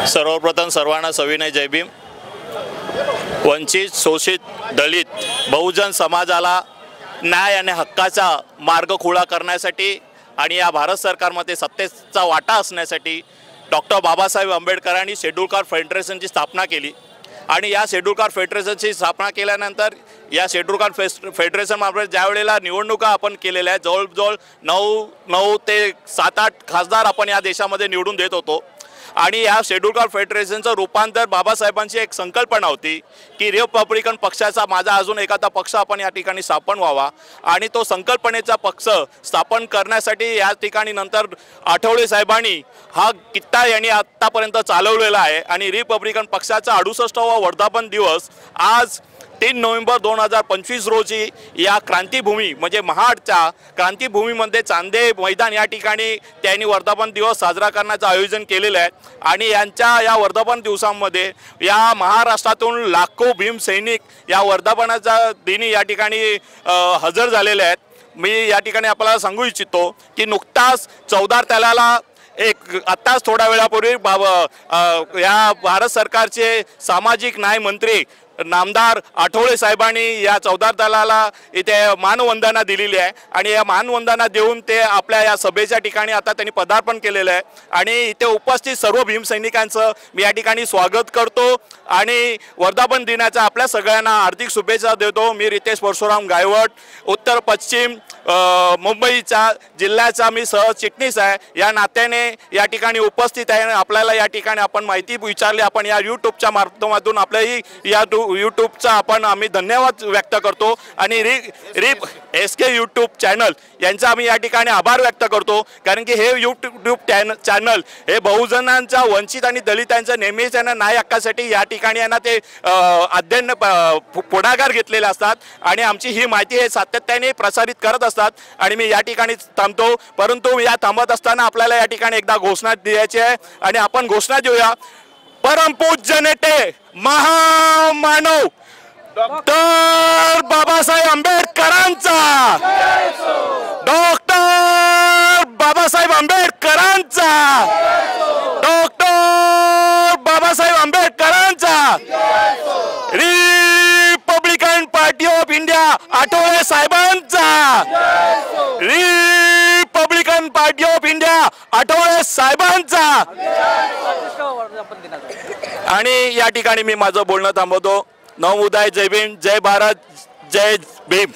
सर्वप्रथम सर्वांना सविनय जय भीम। वंचित, शोषित, दलित, बहुजन समाजाला न्याय आणि हक्काचा मार्ग खुला करण्यासाठी आणि या भारत सरकारमध्ये सत्तेचा वाटा असण्यासाठी डॉक्टर बाबासाहेब आंबेडकरांनी शेड्यूल कास्ट फेडरेशनची स्थापना केली। आणि या शेड्यूल कास्ट फेडरेशनची स्थापना केल्यानंतर या शेड्यूल कास्ट फेडरेशनमार्फत ज्या वेळेला निवडणुका आपण केलेल्या आहेत, जवळजवळ 9 ते 7-8 खासदार आपण या देशामध्ये निवडून देत होतो। आणि या शेड्यूल कास्ट फेडरेशनचं रूपांतर बाबासाहेबांची एक संकल्पना होती की रिपब्लिकन पक्षाचा माझा अजून एखादा पक्ष आपण या ठिकाणी स्थापन व्हावा। आणि तो संकल्पनेचा पक्ष स्थापन करण्यासाठी या ठिकाणी नंतर आठवले साहेबांनी हा कित्ता यांनी आतापर्यंत चालवलेला आहे। आणि रिपब्लिकन पक्षाचा 68वा वर्धापन दिवस आज 3 नोव्हेंबर 2025 रोजी या क्रांतीभूमी म्हणजे महाडच्या क्रांतीभूमीमध्ये चांदे मैदान या ठिकाणी त्यांनी वर्धापन दिवस साजरा करण्याचं आयोजन केलेलं आहे। आणि यांच्या या वर्धापन दिवसांमध्ये या महाराष्ट्रातून लाखो भीम सैनिक या वर्धापनाच्या दिनी या ठिकाणी हजर झालेले आहेत। मी या ठिकाणी आपल्याला सांगू इच्छितो की नुकताच 14 तारखेला आत्ताच थोड्या वेळापूर्वी या भारत सरकारचे सामाजिक न्याय मंत्री नामदार आठवले साहेबांनी या 14 तारखेला इथे मानवंदना दिलेली आहे। आणि या मानवंदना देऊन ते आपल्या या सभेच्या ठिकाणी आता त्यांनी पदार्पण केलेलं आहे। आणि इथे उपस्थित सर्व भीमसैनिकांचं मी या ठिकाणी स्वागत करतो आणि वर्धापन दिनाच्या आपल्या सगळ्यांना हार्दिक शुभेच्छा देतो। मी रितेश परशुराम गायवट, उत्तर पश्चिम मुंबईच्या जिल्ह्याचा मी सहचिटणीस आहे। या नात्याने या ठिकाणी उपस्थित आहे। आपल्याला या ठिकाणी आपण माहिती विचारली, आपण या यूट्यूबच्या माध्यमातून आपल्याही या यूट्यूबचा आम्ही धन्यवाद व्यक्त करतो। आणि रिप SK यूट्यूब चॅनल यांचा आम्ही या ठिकाणी आभार व्यक्त करतो, कारण की हे यूट्यूब चॅनल हे बहुजनांच्या, वंचित आणि दलितांच्या नेहमीच यांना न्याय हक्कासाठी या ठिकाणी यांना ते अध्ययन पुढाकार घेतलेले असतात आणि आमची ही माहिती हे सातत्याने प्रसारित करत असतात। आणि मी या ठिकाणी थांबतो, परंतु या थांबत असताना आपल्याला या ठिकाणी एकदा घोषणा द्यायची आहे आणि आपण घोषणा देऊया। परमपूज्य नेते महामानव डॉक्टर बाबासाहेब आंबेडकरांचा, डॉक्टर बाबासाहेब आंबेडकरांचा, डॉक्टर बाबासाहेब आंबेडकरांचा, Republican Party of India Athawale साहेबांचा, Republican Party of India Athawale साहेबांचा। आणि या ठिकाणी मी माझं बोलणं थांबवतो। नवोदय, जय भीम, जय भारत, जय भीम।